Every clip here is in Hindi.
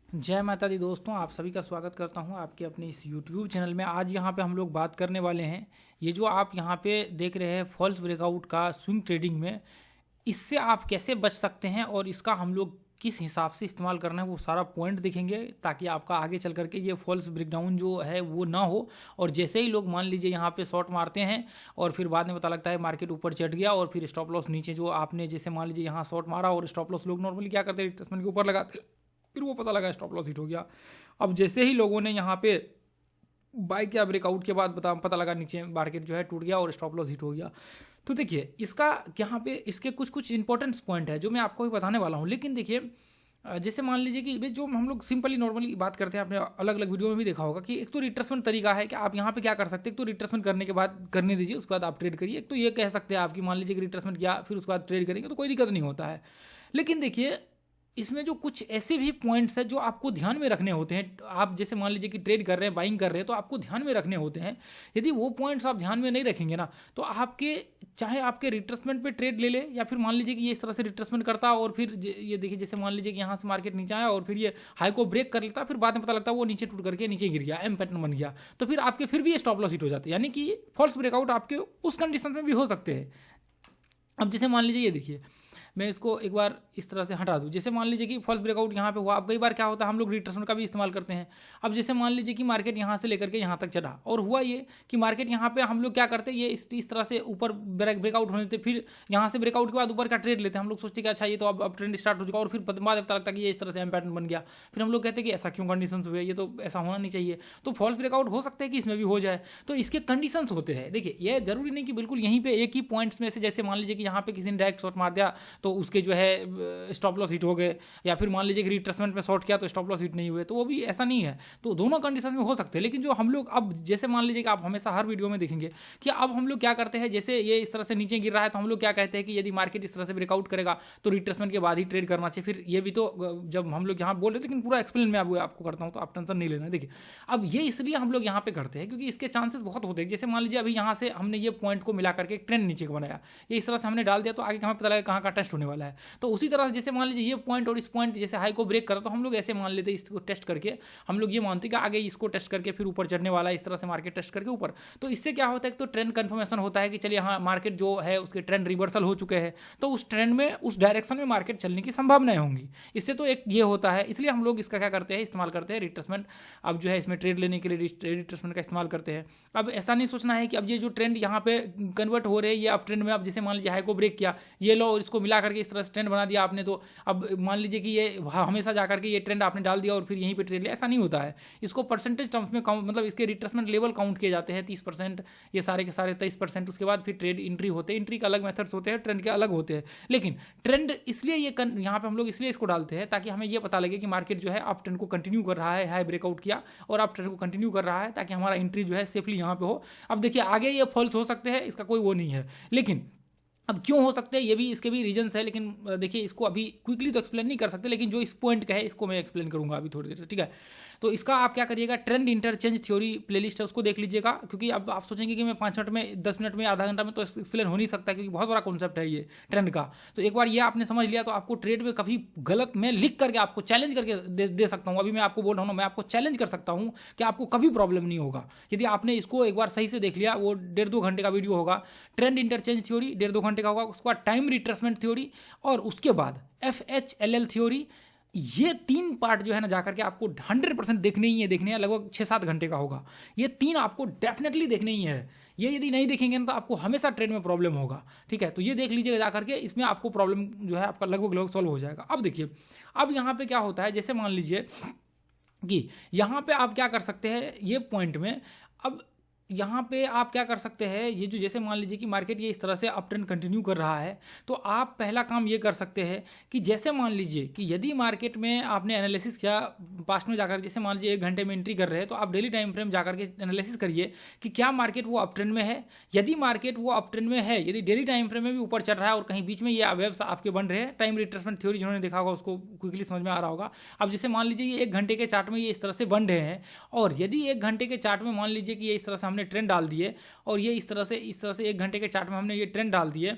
जय माता दी दोस्तों, आप सभी का स्वागत करता हूं आपके अपने इस YouTube चैनल में। आज यहां पे हम लोग बात करने वाले हैं, ये जो आप यहां पे देख रहे हैं फॉल्स ब्रेकआउट का स्विंग ट्रेडिंग में, इससे आप कैसे बच सकते हैं और इसका हम लोग किस हिसाब से इस्तेमाल करना है वो सारा पॉइंट देखेंगे, ताकि आपका आगे चल करके ये फॉल्स ब्रेकडाउन जो है वो ना हो। और जैसे ही लोग मान लीजिए यहाँ पे शॉर्ट मारते हैं और फिर बाद में पता लगता है मार्केट ऊपर चढ़ गया और फिर स्टॉप लॉस नीचे, जो आपने जैसे मान लीजिए यहाँ शॉर्ट मारा और स्टॉप लॉस लोग नॉर्मली क्या करते हैं, रिट्रेसमेंट के ऊपर लगाते हैं, फिर वो पता लगा स्टॉप लॉस हिट हो गया। अब जैसे ही लोगों ने यहाँ पे बाय किया ब्रेकआउट के बाद पता लगा नीचे मार्केट जो है टूट गया और स्टॉप लॉस हिट हो गया। तो देखिए इसका यहाँ पे इसके कुछ कुछ इंपॉर्टेंट पॉइंट है जो मैं आपको भी बताने वाला हूँ। लेकिन देखिए जैसे मान लीजिए कि जो हम लोग सिंपली नॉर्मली बात करते हैं, आपने अलग अलग वीडियो में भी देखा होगा कि एक तो रिट्रेसमेंट तरीका है कि आप यहाँ पे क्या कर सकते हैं। एक तो रिट्रेसमेंट करने के बाद करने दीजिए, उसके बाद आप ट्रेड करिए। एक तो ये कह सकते हैं आपकी मान लीजिए कि रिट्रेसमेंट किया फिर उसके बाद ट्रेड करेंगे तो कोई दिक्कत नहीं होता है। लेकिन देखिए इसमें जो कुछ ऐसे भी पॉइंट्स हैं जो आपको ध्यान में रखने होते हैं। आप जैसे मान लीजिए कि ट्रेड कर रहे हैं, बाइंग कर रहे हैं, तो आपको ध्यान में रखने होते हैं। यदि वो पॉइंट्स आप ध्यान में नहीं रखेंगे ना, तो आपके चाहे आपके रिट्रेसमेंट पे ट्रेड ले ले, या फिर मान लीजिए कि ये इस तरह से रिट्रेसमेंट करता और फिर ये देखिए जैसे मान लीजिए कि यहाँ से मार्केट नीचे आया और फिर ये हाई को ब्रेक कर लेता, फिर बाद में पता लगता है वो नीचे टूट करके नीचे गिर गया, एम पैटर्न बन गया, तो फिर आपके फिर भी स्टॉप लॉस हिट हो जाते हैं। यानी कि फॉल्स ब्रेकआउट आपके उस कंडीशन में भी हो सकते हैं। अब जैसे मान लीजिए ये देखिए, मैं इसको एक बार इस तरह से हटा दूं। जैसे मान लीजिए कि फॉल्स ब्रेकआउट यहाँ पे हुआ। अब कई बार क्या होता है, हम लोग रिट्रेसमेंट का भी इस्तेमाल करते हैं। अब जैसे मान लीजिए कि मार्केट यहाँ से लेकर के यहाँ तक चढ़ा और हुआ ये कि मार्केट यहाँ पे हम लोग क्या करते हैं, ये इस तरह से ऊपर ब्रेकआउट होने देते, फिर यहाँ से ब्रेकआउट के बाद ऊपर का ट्रेड लेते हैं। हम लोग सोचते हैं कि अच्छा ये तो अब ट्रेंड स्टार्ट हो चुका, और फिर बाद में पता लगता है कि ये इस तरह से एम पैटर्न बन गया। फिर हम लोग कहते हैं कि ऐसा क्यों कंडीशन हुए, ये तो ऐसा होना नहीं चाहिए। तो फॉल्स ब्रेकआउट हो सकता है कि इसमें भी हो जाए। तो इसके कंडीशन होते हैं। देखिए ये जरूरी नहीं कि बिल्कुल यहीं पे एक ही पॉइंट्स में से, जैसे मान लीजिए कि यहाँ पे किसी ने डायरेक्ट शॉट मार दिया तो उसके जो है स्टॉप लॉस हिट हो गए, या फिर मान लीजिए कि रिट्रेसमेंट में शॉर्ट किया तो स्टॉप लॉस हिट नहीं हुए, तो वो भी ऐसा नहीं है। तो दोनों कंडीशन में हो सकते हैं। लेकिन जो हम लोग अब जैसे मान लीजिए कि आप हमेशा हर वीडियो में देखेंगे कि अब हम लोग क्या करते हैं, जैसे ये इस तरह से नीचे गिर रहा है तो हम लोग क्या कहते हैं कि यदि मार्केट इस तरह से ब्रेकआउट करेगा तो रिट्रेसमेंट के बाद ही ट्रेड करना चाहिए। फिर ये भी तो जब हम लोग यहाँ बोल रहे थे, लेकिन पूरा एक्सप्लेन मैं आपको करता हूँ तो आप टेंशन नहीं लेना। देखिए अब ये इसलिए हम लोग यहाँ पे करते हैं क्योंकि इसके चांसेस बहुत होते हैं। जैसे मान लीजिए अभी यहाँ से हमने ये पॉइंट को मिला करके ट्रेंड नीचे का बनाया, ये इस तरह से हमने डाल दिया, तो आगे हमें पता लगा कहाँ का टेस्ट होने वाला है। तो उसी तरह से जैसे मान लीजिए ये पॉइंट और इस पॉइंट जैसे हाई को ब्रेक करा, तो हम लोग ऐसे मान लेते हैं, इसको टेस्ट करके हम लोग ये मानते हैं कि आगे इसको टेस्ट करके फिर ऊपर चढ़ने वाला है, इस तरह से मार्केट टेस्ट करके ऊपर। तो इससे क्या होता है, तो ट्रेंड कंफर्मेशन होता है कि चलिए हाँ मार्केट जो है उसके ट्रेंड रिवर्सल हो चुके हैं, तो उस ट्रेंड में उस डायरेक्शन में मार्केट चलने की संभावनाएं होंगी। इससे तो एक ये होता है, इसलिए हम लोग इसका क्या करते हैं, इस्तेमाल करते हैं रिट्रेसमेंट। अब जो है इसमें ट्रेड लेने के लिए रिट्रेसमेंट का इस्तेमाल करते हैं। अब ऐसा नहीं सोचना है कि अब ये जो ट्रेंड यहाँ पे कन्वर्ट हो रहे हैं ये अब ट्रेंड में, अब जैसे मान लीजिए हाई को ब्रेक किया, ये लो और इसको मिला करके इस तरह से ट्रेंड बना दिया आपने, तो अब मान लीजिए कि ये हमेशा जाकर के ये ट्रेंड आपने डाल दिया और फिर यहीं पे ट्रेड लिया, ऐसा नहीं होता है। इसको परसेंटेज टर्म्स में काउंट, मतलब इसके रिट्रेसमेंट लेवल काउंट किए जाते हैं, 30%, ये सारे के सारे 23%। उसके बाद फिर ट्रेड एंट्री होते हैं, एंट्री के अलग मेथड्स होते हैं, ट्रेंड के अलग होते हैं। लेकिन ट्रेंड इसलिए ये यहाँ पे हम लोग इसलिए इसको डालते हैं ताकि हमें ये पता लगे कि मार्केट जो है आप ट्रेंड को कंटिन्यू कर रहा है, हाई ब्रेकआउट किया और आप ट्रेंड को कंटिन्यू कर रहा है, ताकि हमारा एंट्री जो है सेफली यहाँ पे हो। अब देखिए आगे ये फॉल्स हो सकते हैं, इसका कोई वो नहीं है, लेकिन अब क्यों हो सकते हैं ये भी, इसके भी रीजंस है। लेकिन देखिए इसको अभी क्विकली तो एक्सप्लेन नहीं कर सकते, लेकिन जो इस पॉइंट का है इसको मैं एक्सप्लेन करूंगा अभी थोड़ी देर से, ठीक है। तो इसका आप क्या करिएगा, ट्रेंड इंटरचेंज थ्योरी प्लेलिस्ट है उसको देख लीजिएगा, क्योंकि अब आप सोचेंगे कि मैं 5 मिनट में, 10 मिनट में, आधा घंटा में तो एक्सप्लेन हो नहीं सकता, क्योंकि बहुत बड़ा कॉन्सेप्ट है ये ट्रेंड का। तो एक बार ये आपने समझ लिया तो आपको ट्रेड में कभी गलत, मैं लिख करके आपको चैलेंज करके दे सकता हूँ। अभी मैं आपको बोल रहा हूँ, मैं आपको चैलेंज कर सकता हूँ कि आपको कभी प्रॉब्लम नहीं होगा यदि आपने इसको एक बार सही से देख लिया। वो 1.5-2 घंटे का वीडियो होगा, ट्रेंड इंटरचेंज थ्योरी 1.5-2 घंटे का होगा। उसके बाद टाइम रिट्रेसमेंट थ्योरी, और उसके बाद FHLL थ्योरी। ये 3 पार्ट जो है ना जाकर के आपको 100% देखने ही है, देखने हैं, लगभग 6-7 घंटे का होगा। ये 3 आपको डेफिनेटली देखने ही है। ये यदि नहीं देखेंगे ना तो आपको हमेशा ट्रेड में प्रॉब्लम होगा, ठीक है। तो ये देख लीजिएगा जाकर के, इसमें आपको प्रॉब्लम जो है आपका लगभग सॉल्व हो जाएगा। अब देखिए अब यहाँ पे क्या होता है, जैसे मान लीजिए कि यहाँ पे आप क्या कर सकते हैं, ये पॉइंट में अब यहाँ पे आप क्या कर सकते हैं, ये जो जैसे मान लीजिए कि मार्केट ये इस तरह से अप ट्रेंड कंटिन्यू कर रहा है, तो आप पहला काम ये कर सकते हैं कि जैसे मान लीजिए कि यदि मार्केट में आपने एनालिसिस किया पास्ट में जाकर, जैसे मान लीजिए 1 घंटे में एंट्री कर रहे हैं, तो आप डेली टाइम फ्रेम जाकर के एनालिसिस करिए कि क्या मार्केट वो अप ट्रेंड में है। यदि मार्केट वो अप ट्रेंड में है, यदि डेली टाइम फ्रेम में भी ऊपर चल रहा है और कहीं बीच में ये वेव्स आपके बन रहे हैं, टाइम रिट्रेसमेंट थ्योरी जिन्होंने देखा होगा उसको क्विकली समझ में आ रहा होगा। अब जैसे मान लीजिए ये 1 घंटे के चार्ट में ये इस तरह से बन रहे हैं, और यदि 1 घंटे के चार्ट में मान लीजिए कि ये इस तरह से हमने ट्रेंड डाल दिए, और ये इस तरह से 1 घंटे के चार्ट में हमने ये ट्रेंड डाल दिए,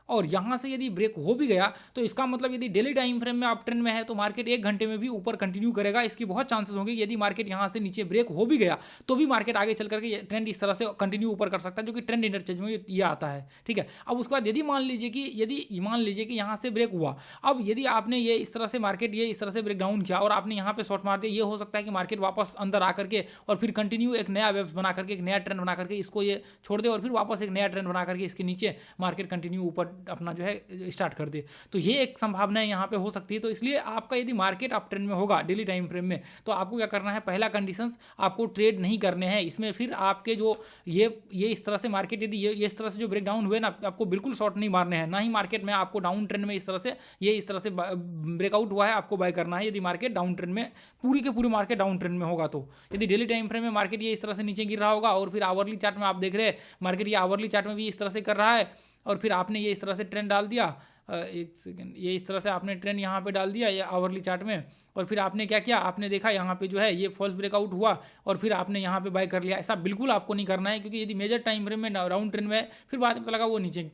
और यहाँ से यदि ब्रेक हो भी गया तो इसका मतलब यदि डेली टाइम फ्रेम में अप ट्रेंड में है तो मार्केट 1 घंटे में भी ऊपर कंटिन्यू करेगा। इसकी बहुत चांसेस होंगे यदि मार्केट यहाँ से नीचे ब्रेक हो भी गया तो भी मार्केट आगे चल करके ट्रेंड इस तरह से कंटिन्यू ऊपर कर सकता है, जो कि ट्रेंड इंटरचेंज में ये आता है। ठीक है, अब उसके बाद यदि मान लीजिए कि यहाँ से ब्रेक हुआ, अब यदि आपने ये इस तरह से मार्केट ये इस तरह से ब्रेक डाउन किया और आपने यहाँ पे शॉर्ट मार दिया, ये हो सकता है कि मार्केट वापस अंदर आकर के और फिर कंटिन्यू एक नया वेव्स बना करके, एक नया ट्रेंड बना करके इसको ये छोड़ दे और फिर वापस एक नया ट्रेंड बना करके इसके नीचे मार्केट कंटिन्यू ऊपर अपना जो है स्टार्ट कर दे। तो ये एक संभावना यहाँ पे हो सकती है। तो इसलिए आपका यदि मार्केट अप ट्रेंड में होगा डेली टाइम फ्रेम में तो आपको क्या करना है, पहला कंडीशंस आपको ट्रेड नहीं करने हैं इसमें। फिर आपके जो ये इस तरह से मार्केट यदि ये इस तरह से जो ब्रेक डाउन हुए ना, आपको बिल्कुल शॉर्ट नहीं मारने हैं, ना ही मार्केट में आपको डाउन ट्रेंड में इस तरह से ब्रेकआउट हुआ है आपको बाय करना है। यदि मार्केट डाउन ट्रेंड में पूरी के पूरी मार्केट डाउन ट्रेंड में होगा तो यदि डेली टाइम फ्रेम में मार्केट ये इस तरह से नीचे गिर रहा होगा और फिर आवरली चार्ट में आप देख रहे हैं मार्केट ये आवरली चार्ट में भी इस तरह से कर रहा है और फिर आपने ये इस तरह से ट्रेंड डाल दिया, एक सेकंड, ये इस तरह से आपने ट्रेंड यहाँ पे डाल दिया ये आवरली चार्ट में और फिर आपने क्या किया, आपने देखा यहाँ पे जो है ये फॉल्स ब्रेकआउट हुआ और फिर आपने यहाँ पे बाय कर लिया। ऐसा बिल्कुल आपको नहीं करना है, क्योंकि यदि मेजर टाइम फ्रेम में राउंड ट्रेंड में फिर बाद में पता लगा वो नीचे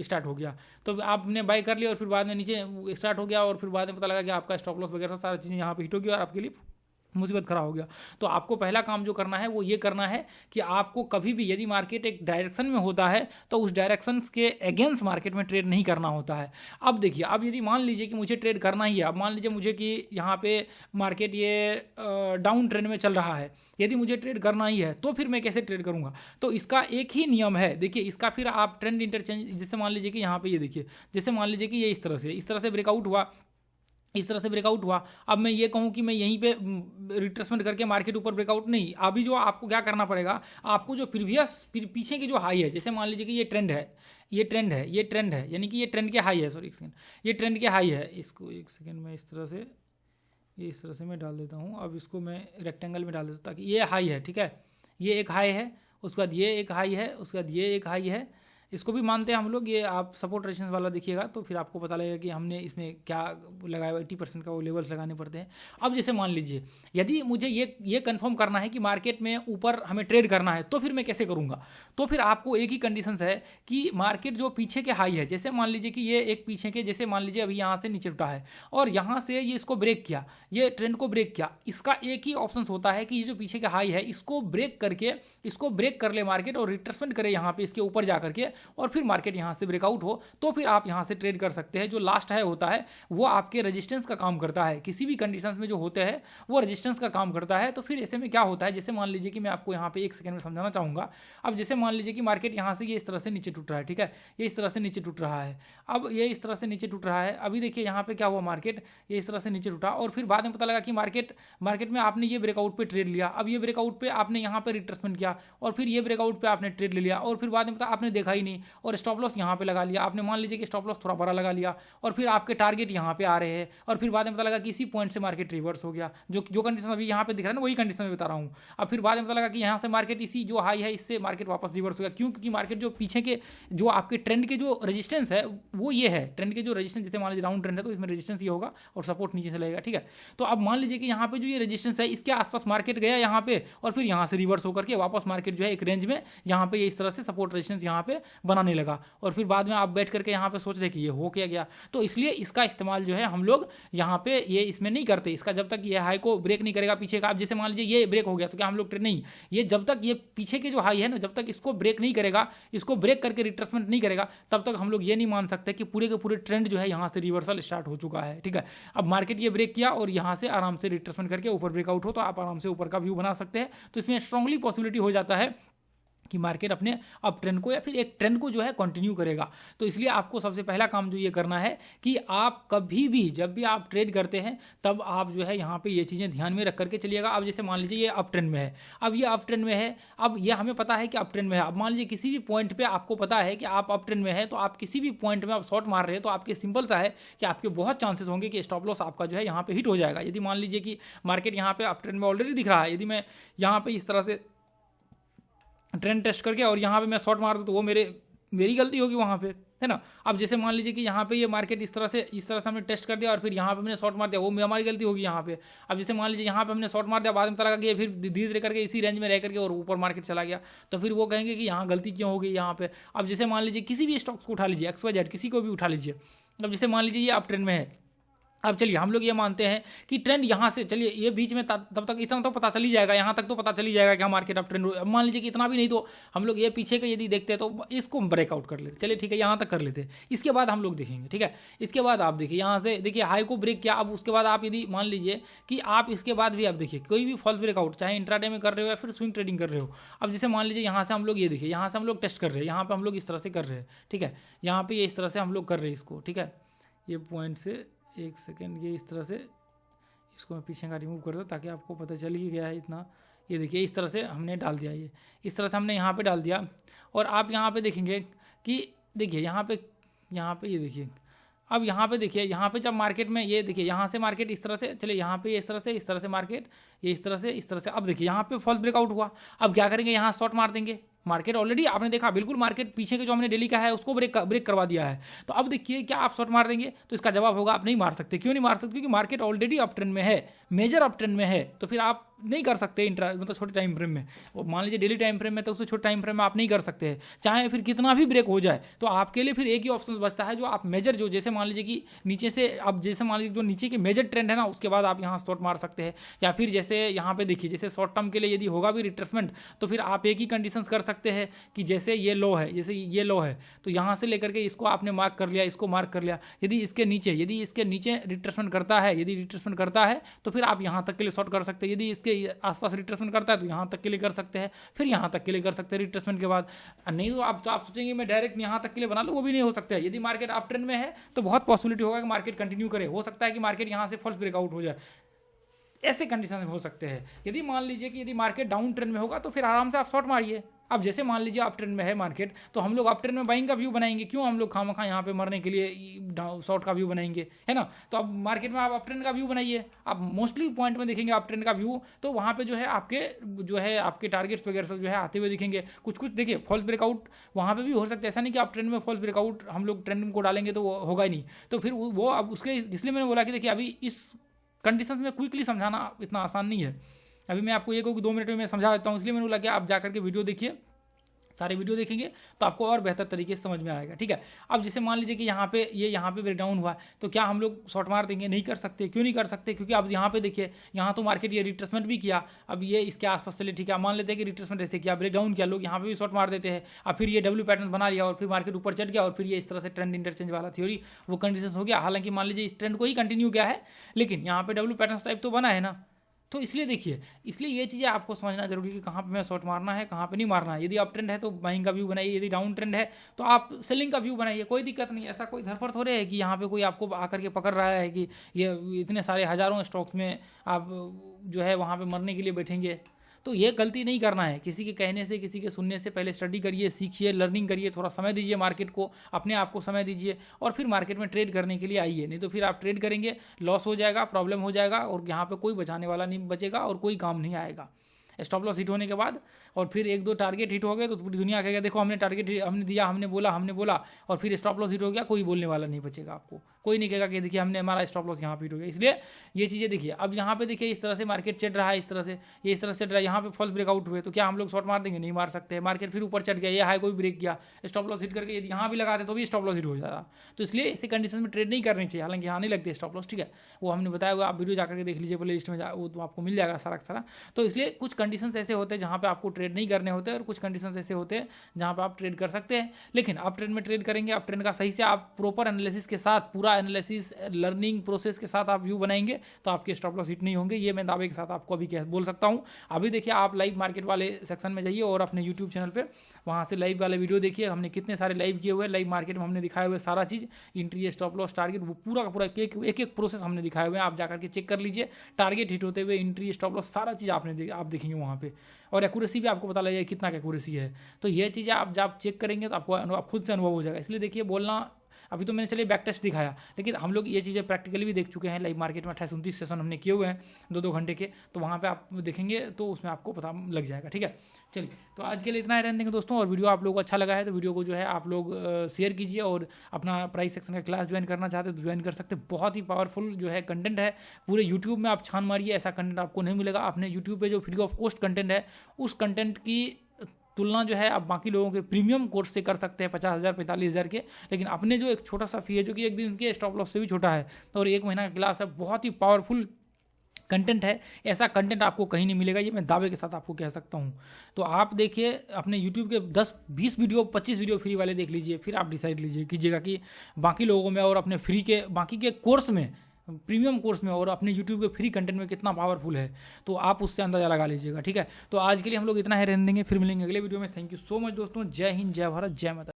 स्टार्ट हो गया तो आपने बाय कर लिया और फिर बाद में नीचे स्टार्ट हो गया और फिर बाद में पता लगा कि आपका स्टॉप लॉस वगैरह सारी चीज़ें यहाँ पे हिट होगी और आपके लिए मुसीबत खड़ा हो गया। तो आपको पहला काम जो करना है वो ये करना है कि आपको कभी भी यदि मार्केट एक डायरेक्शन में होता है तो उस डायरेक्शन के अगेंस्ट मार्केट में ट्रेड नहीं करना होता है। अब देखिए, अब यदि मान लीजिए कि मुझे ट्रेड करना ही है, अब मान लीजिए मुझे कि यहाँ पे मार्केट ये डाउन ट्रेंड में चल रहा है, यदि मुझे ट्रेड करना ही है तो फिर मैं कैसे ट्रेड करूँगा। तो इसका एक ही नियम है, देखिए इसका फिर आप ट्रेंड इंटरचेंज, जैसे मान लीजिए कि यहाँ पे ये देखिए, जैसे मान लीजिए कि ये इस तरह से ब्रेकआउट हुआ, इस तरह से ब्रेकआउट हुआ। अब मैं ये कहूँ कि मैं यहीं पे रिट्रेसमेंट करके मार्केट ऊपर ब्रेकआउट नहीं, अभी जो आपको क्या करना पड़ेगा, आपको जो पीछे की जो हाई है, जैसे मान लीजिए कि ये ट्रेंड है, यानी कि ये ट्रेंड के हाई है, सॉरी एक सेकंड, ये ट्रेंड के हाई है, इसको एक सेकंड में इस तरह से मैं डाल देता हूँ। अब इसको मैं रेक्टेंगल में डाल देता हूँ ताकि ये हाई है, ठीक है, ये एक हाई है, उसके बाद ये एक हाई है, उसके बाद ये एक हाई है, इसको भी मानते हैं हम लोग। ये आप सपोर्ट रेजिस्टेंस वाला देखिएगा तो फिर आपको पता लगेगा कि हमने इसमें क्या लगाया हुआ, 80% का वो लेवल्स लगाने पड़ते हैं। अब जैसे मान लीजिए यदि मुझे ये कंफर्म करना है कि मार्केट में ऊपर हमें ट्रेड करना है तो फिर मैं कैसे करूँगा। तो फिर आपको एक ही कंडीशंस है कि मार्केट जो पीछे के हाई है, जैसे मान लीजिए कि ये एक पीछे के, जैसे मान लीजिए अभी यहाँ से नीचे उठा है और यहाँ से ये इसको ब्रेक किया, ये ट्रेंड को ब्रेक किया, इसका एक ही ऑप्शन होता है कि ये जो पीछे का हाई है इसको ब्रेक कर ले मार्केट और रिट्रेसमेंट करे यहाँ पे इसके ऊपर जा करके और फिर मार्केट यहाँ से ब्रेकआउट हो तो फिर आप यहाँ से ट्रेड कर सकते हैं। जो लास्ट है होता है वो आपके रेजिस्टेंस का काम करता है, किसी भी कंडीशंस में जो होते हैं वो रेजिस्टेंस का काम करता है। तो फिर ऐसे में क्या होता है, जैसे मान लीजिए कि मैं आपको यहाँ पे एक सेकंड में समझाना चाहूँगा। अब जैसे मान लीजिए कि मार्केट यहाँ से ये इस तरह से नीचे टूट रहा है, ठीक है, ये इस तरह से नीचे टूट रहा है, अब ये इस तरह से नीचे टूट रहा है। अभी देखिए यहाँ पे क्या हुआ, मार्केट ये इस तरह से नीचे टूटा और फिर बाद में पता लगा कि मार्केट में आपने ये ब्रेकआउट पे ट्रेड लिया, अब ये ब्रेकआउट पे आपने यहाँ पे रिट्रेसमेंट किया और फिर ये ब्रेकआउट पे आपने ट्रेड ले लिया और फिर बाद में पता आपने देखा ही नहीं और स्टॉप लॉस यहाँ पे लगा लिया आपने, मान लीजिए कि स्टॉप लॉस थोड़ा बड़ा लगा लिया और फिर आपके टारगेट यहाँ पे आ रहे हैं और फिर बाद में पता लगा कि इसी पॉइंट से मार्केट रिवर्स हो गया। जो कंडीशन अभी यहाँ पे दिख रहा है ना, वही कंडीशन में बता रहा हूँ। अब फिर बाद में पता लगा कि यहाँ से मार्केट इसी जो हाई है इससे मार्केट वापस रिवर्स हो गया। क्यों? क्योंकि मार्केट जो पीछे के जो आपके ट्रेंड के जो रेजिस्टेंस है वो ये है, ट्रेंड के जो रेजिस्टेंस, जैसे मान लीजिए राउंड ट्रेंड है तो इसमें रेजिस्टेंस ये होगा और सपोर्ट नीचे से लगेगा, ठीक है। तो अब मान लीजिए कि यहाँ पे जो ये रेजिस्टेंस है इसके आसपास मार्केट गया यहाँ पे और फिर यहाँ से रिवर्स होकर के वापस मार्केट जो है एक रेंज में यहाँ पे इस तरह से सपोर्ट रेजिस्टेंस यहाँ पे बनाने लगा और फिर बाद में आप बैठ करके यहाँ पे सोच रहे कि ये हो क्या गया। तो इसलिए इसका इस्तेमाल जो है हम लोग यहाँ पे ये इसमें नहीं करते, इसका जब तक ये हाई को ब्रेक नहीं करेगा पीछे का। आप जैसे मान लीजिए ये ब्रेक हो गया तो क्या हम लोग ट्रेड नहीं, ये जब तक ये पीछे के जो हाई है ना, जब तक इसको ब्रेक नहीं करेगा, इसको ब्रेक करके रिट्रेसमेंट नहीं करेगा, तब तक हम लोग ये नहीं मान सकते कि पूरे के पूरे ट्रेंड जो है यहाँ से रिवर्सल स्टार्ट हो चुका है, ठीक है। अब मार्केट ये ब्रेक किया और यहाँ से आराम से रिट्रेसमेंट करके ऊपर ब्रेकआउट हो तो आप आराम से ऊपर का व्यू बना सकते हैं। तो इसमें स्ट्रांगली पॉसिबिलिटी हो जाता है कि मार्केट अपने अप ट्रेंड को या फिर एक ट्रेंड को जो है कंटिन्यू करेगा। तो इसलिए आपको सबसे पहला काम जो ये करना है कि आप कभी भी जब भी आप ट्रेड करते हैं तब आप जो है यहाँ पे ये चीज़ें ध्यान में रख करके चलिएगा। अब जैसे मान लीजिए ये अप ट्रेंड में है, अब ये अप ट्रेंड में है, अब ये हमें पता है कि अप ट्रेंड में है। अब मान लीजिए किसी भी पॉइंट पर आपको पता है कि आप अप ट्रेंड में है तो आप किसी भी पॉइंट में आप शॉर्ट मार रहे हैं तो आपके सिंपल सा है कि आपके बहुत चांसेस होंगे कि स्टॉप लॉस आपका जो है यहाँ पे हिट हो जाएगा। यदि मान लीजिए कि मार्केट यहाँ पे अप ट्रेंड में ऑलरेडी दिख रहा है, यदि मैं यहाँ पे इस तरह से ट्रेंड टेस्ट करके और यहाँ पे मैं शॉर्ट मार दूँ तो वो मेरी गलती होगी वहाँ पे, है ना। अब जैसे मान लीजिए कि यहाँ पे ये मार्केट इस तरह से हमने टेस्ट कर दिया और फिर यहाँ पे हमने शॉर्ट मार दिया, वो हमारी गलती होगी यहाँ पे। अब जैसे मान लीजिए यहाँ पे हमने शॉर्ट मार दिया, बाद में पता लगा कि ये फिर धीरे धीरे करके इसी रेंज में रह करके और ऊपर मार्केट चला गया, तो फिर वो कहेंगे कि यहाँ गलती क्यों हो गई यहाँ पे। अब जैसे मान लीजिए किसी भी स्टॉक्स को उठा लीजिए, XYZ किसी को भी उठा लीजिए। अब जैसे मान लीजिए ये अप ट्रेंड में है, अब चलिए हम लोग ये मानते हैं कि ट्रेंड यहाँ से, चलिए ये बीच में तब तक इतना तो पता चल ही जाएगा, यहाँ तक तो पता चल ही जाएगा कि हाँ मार्केट अप ट्रेंड। अब मान लीजिए कि इतना भी नहीं तो हम लोग ये पीछे का यदि देखते हैं तो इसको ब्रेकआउट कर लेते, चलिए ठीक है यहाँ तक कर लेते हैं, इसके बाद हम लोग देखेंगे, ठीक है। इसके बाद आप देखिए यहाँ से देखिए हाई को ब्रेक किया। अब उसके बाद आप यदि मान लीजिए कि आप इसके बाद भी आप देखिए कोई भी फॉल्स ब्रेकआउट, चाहे इंट्राडे में कर रहे हो या फिर स्विंग ट्रेडिंग कर रहे हो। अब जैसे मान लीजिए यहाँ से हम लोग ये देखिए, यहाँ से हम लोग टेस्ट कर रहे हैं, यहाँ पर हम लोग इस तरह से कर रहे हैं, ठीक है। यहाँ पर ये इस तरह से हम लोग कर रहे हैं इसको, ठीक है। ये पॉइंट से एक सेकेंड, ये इस तरह से इसको मैं पीछे का रिमूव कर दूँ ताकि आपको पता चल ही गया है इतना। ये देखिए इस तरह से हमने डाल दिया, ये इस तरह से हमने यहाँ पे डाल दिया। और आप यहाँ पे देखेंगे कि देखिए यहाँ पे ये देखिए, अब यहाँ पे देखिए, यहाँ पे जब मार्केट में ये देखिए यहाँ से मार्केट इस तरह से, चलिए यहाँ पे इस तरह से मार्केट ये इस तरह से, अब देखिए यहाँ पे फॉल्स ब्रेकआउट हुआ। अब क्या करेंगे, यहाँ शॉर्ट मार देंगे। मार्केट ऑलरेडी आपने देखा बिल्कुल मार्केट पीछे के जो हमने डेली का है उसको ब्रेक करवा दिया है। तो अब देखिए क्या आप शॉर्ट मार देंगे, तो इसका जवाब होगा आप नहीं मार सकते। क्यों नहीं मार सकते, क्योंकि मार्केट ऑलरेडी अप ट्रेंड में है, मेजर अप ट्रेंड में है, तो फिर आप नहीं कर सकते मतलब छोटे टाइम फ्रेम में। मान लीजिए डेली टाइम फ्रेम में, तो उससे छोटे टाइम फ्रेम में आप नहीं कर सकते हैं, चाहे फिर कितना भी ब्रेक हो जाए। तो आपके लिए फिर एक ही ऑप्शन बचता है, जो आप मेजर जो जैसे मान लीजिए कि नीचे से आप जैसे मान लीजिए जो नीचे के मेजर ट्रेंड है ना, उसके बाद आप यहाँ शॉर्ट मार सकते हैं। या फिर जैसे यहाँ पे देखिए, जैसे शॉर्ट टर्म के लिए यदि होगा भी रिट्रेसमेंट, तो फिर आप एक ही कंडीशन कर सकते हैं कि जैसे ये लो है, जैसे ये लो है, तो यहाँ से लेकर के इसको आपने मार्क कर लिया, इसको मार्क कर लिया। यदि इसके नीचे रिट्रेसमेंट करता है, यदि रिट्रेसमेंट करता है तो फिर आप यहाँ तक के लिए शॉर्ट कर सकते हैं। यदि इसके आसपास रिट्रेसमेंट करता है तो यहाँ तक के लिए कर सकते हैं, फिर यहाँ तक के लिए कर सकते हैं रिट्रेसमेंट के बाद। नहीं तो आप सोचेंगे मैं डायरेक्ट यहाँ तक के लिए बना लूँ, वो भी नहीं हो सकता है। यदि मार्केट अप ट्रेंड में है तो बहुत पॉसिबिलिटी होगा कि मार्केट कंटिन्यू करे, हो सकता है कि मार्केट यहाँ से फॉल्स ब्रेकआउट हो जाए, ऐसे कंडीशन में हो सकते हैं। यदि मान लीजिए कि यदि मार्केट डाउन ट्रेंड में होगा तो फिर आराम से आप शॉर्ट मारिए। अब जैसे मान लीजिए अप ट्रेंड में है मार्केट, तो हम लोग अप ट्रेंड में बाइंग का व्यू बनाएंगे, क्यों हम लोग खामखा यहाँ पे मरने के लिए शॉर्ट का व्यू बनाएंगे, है ना। तो अब मार्केट में आप अप ट्रेंड का व्यू बनाइए। आप मोस्टली पॉइंट में देखेंगे अप ट्रेंड का व्यू, तो वहाँ पे जो है आपके टारगेट्स वगैरह सब जो है आते हुए दिखेंगे। कुछ देखिए फॉल्स ब्रेकआउट वहाँ पे भी हो सकता है, ऐसा नहीं कि आप ट्रेंड में फॉल्स ब्रेकआउट हम लोग ट्रेंड को डालेंगे तो वो होगा ही नहीं। तो फिर वो अब उसके इसलिए मैंने बोला कि देखिए अभी इस कंडीशन में क्विकली समझाना इतना आसान नहीं है। अभी मैं आपको ये कहूँ कि 2 मिनट में मैं समझा देता हूँ, इसलिए मैंने बोला कि आप जाकर के वीडियो देखिए, सारे वीडियो देखेंगे तो आपको और बेहतर तरीके से समझ में आएगा, ठीक है। अब जैसे मान लीजिए कि यहाँ पे ब्रेकडाउन हुआ, तो क्या हम लोग शॉर्ट मार देंगे? नहीं कर सकते। क्यों नहीं कर सकते? क्योंकि अब यहाँ पे देखिए, यहाँ तो मार्केट ये रिट्रेसमेंट भी किया, अब ये इसके आसपास चले, ठीक है। मान लेते हैं कि रिट्रेसमेंट ऐसे किया, ब्रेकडाउन किया, लोग यहाँ पे भी शॉर्ट मार देते हैं। अब फिर ये डब्ल्यू पैटर्न बना लिया और फिर मार्केट ऊपर चढ़ गया और फिर ये इस तरह से ट्रेंड इंटरचेंज वाला थ्योरी वो कंडीशन हो गया। हालांकि मान लीजिए इस ट्रेंड को ही कंटिन्यू किया है, लेकिन यहाँ पे डब्ल्यू पैटर्न टाइप तो बना है ना। तो इसलिए देखिए, इसलिए ये चीज़ें आपको समझना जरूरी है कि कहाँ पे मैं शॉर्ट मारना है, कहाँ पे नहीं मारना है। यदि अप ट्रेंड है तो बाइंग का व्यू बनाइए, यदि डाउन ट्रेंड है तो आप सेलिंग का व्यू बनाइए, कोई दिक्कत नहीं। ऐसा कोई धरफड़ थोड़े है कि यहाँ पे कोई आपको आकर के पकड़ रहा है कि ये इतने सारे हज़ारों स्टॉक्स में आप जो है वहाँ पर मरने के लिए बैठेंगे। तो ये गलती नहीं करना है, किसी के कहने से, किसी के सुनने से पहले स्टडी करिए, सीखिए, लर्निंग करिए, थोड़ा समय दीजिए मार्केट को, अपने आप को समय दीजिए और फिर मार्केट में ट्रेड करने के लिए आइए। नहीं तो फिर आप ट्रेड करेंगे, लॉस हो जाएगा, प्रॉब्लम हो जाएगा और यहाँ पे कोई बचाने वाला नहीं बचेगा और कोई काम नहीं आएगा। स्टॉप लॉस हिट होने के बाद और फिर 1-2 टारगेट हिट हो गए तो पूरी दुनिया कहेगा देखो हमने टारगेट हमने दिया, हमने बोला और फिर स्टॉप लॉस हिट हो गया, कोई बोलने वाला नहीं बचेगा। आपको कोई नहीं कहेगा कि देखिए हमने हमारा स्टॉप लॉस यहाँ पे हिट हो गया। इसलिए ये चीज़ें देखिए, अब यहाँ पे देखिए इस तरह से मार्केट चढ़ रहा है, इस तरह से ये इस तरह से चढ़ रहा है, यहाँ पे फॉल्स ब्रेकआउट हुए तो क्या हम लोग शॉर्ट मार देंगे? नहीं मार सकते। मार्केट फिर ऊपर चढ़ गया, ये हाई कोई ब्रेक किया, स्टॉप लॉस हिट करके यदि यहाँ भी लगाते तो भी स्टॉप लॉस हिट हो जाता। तो इसलिए ऐसे कंडीशन में ट्रेड नहीं करनी चाहिए। हालांकि यहाँ नहीं लगते स्टॉप लॉस, ठीक है, वो हमने बताया हुआ, आप वीडियो जाकर के देख लीजिए प्ले लिस्ट में, वो तो आपको मिल जाएगा सारा। तो इसलिए कुछ कंडीशन ऐसे होते हैं जहाँ पे आपको ट्रेड नहीं करने होते और कुछ कंडीशन ऐसे होते हैं जहाँ पे आप ट्रेड कर सकते हैं। लेकिन आप ट्रेड में ट्रेड करेंगे, आप ट्रेड का सही से आप प्रॉपर एनालिसिस के साथ, पूरा एनालिसिस लर्निंग प्रोसेस के साथ आप व्यू बनाएंगे तो आपके स्टॉप लॉस हिट नहीं होंगे। ये मैं दावे के साथ आपको अभी बोल सकता हूँ। अभी देखिए आप लाइव मार्केट वाले सेक्शन में जाइए और अपने यूट्यूब चैनल पे वहाँ से लाइव वाले वीडियो देखिए। हमने कितने सारे लाइव किए हुए हैं, लाइव मार्केट में हमने दिखाए हुए सारा चीज़, एंट्री, स्टॉप लॉस, टारगेट, वो पूरा का पूरा एक प्रोसेस हमने दिखाए हुए हैं। आप जाकर के चेक कर लीजिए, टारगेट हिट होते हुए, एंट्री, स्टॉप लॉस, सारा चीज़ आप देखेंगे वहाँ पे, और एक्यूरेसी भी आपको पता लगेगा कितना एक्यूरेसी है। तो ये चीज़ें आप जब चेक करेंगे तो आपको खुद से अनुभव हो जाएगा। इसलिए देखिए बोलना अभी तो मैंने चलिए बैक टेस्ट दिखाया, लेकिन हम लोग ये चीज़ें प्रैक्टिकली भी देख चुके हैं। लाइव मार्केट में 28-29 सेशन हमने किए हुए हैं 2-2 घंटे के, तो वहाँ पे आप देखेंगे तो उसमें आपको पता लग जाएगा। ठीक है, चलिए तो आज के लिए इतना ही रहने देंगे दोस्तों। और वीडियो आप लोगों को अच्छा लगा है तो वीडियो को जो है आप लोग शेयर कीजिए, और अपना प्राइस सेक्शन का क्लास ज्वाइन करना चाहते हैं तो ज्वाइन कर सकते हैं। बहुत ही पावरफुल जो है कंटेंट है, पूरे यूट्यूब में आप छान मारिए, ऐसा कंटेंट आपको नहीं मिलेगा। आपने यूट्यूब पे जो फ्री ऑफ कॉस्ट कंटेंट है उस कंटेंट की तुलना जो है आप बाकी लोगों के प्रीमियम कोर्स से कर सकते हैं 50,000 45,000 के। लेकिन अपने जो एक छोटा सा फी है जो कि एक दिन के स्टॉप लॉस से भी छोटा है, और 1 महीना का क्लास है, बहुत ही पावरफुल कंटेंट है। ऐसा कंटेंट आपको कहीं नहीं मिलेगा, ये मैं दावे के साथ आपको कह सकता हूँ। तो आप देखिए अपने यूट्यूब के 10-20 वीडियो 25 वीडियो फ्री वाले देख लीजिए, फिर आप डिसाइड कीजिएगा कि बाकी लोगों में और अपने फ्री के बाकी के कोर्स में, प्रीमियम कोर्स में और अपने यूट्यूब के फ्री कंटेंट में कितना पावरफुल है, तो आप उससे अंदाजा लगा लीजिएगा। ठीक है, तो आज के लिए हम लोग इतना ही रहने देंगे, फिर मिलेंगे अगले वीडियो में। थैंक यू सो मच दोस्तों। जय हिंद, जय भारत, जय माता।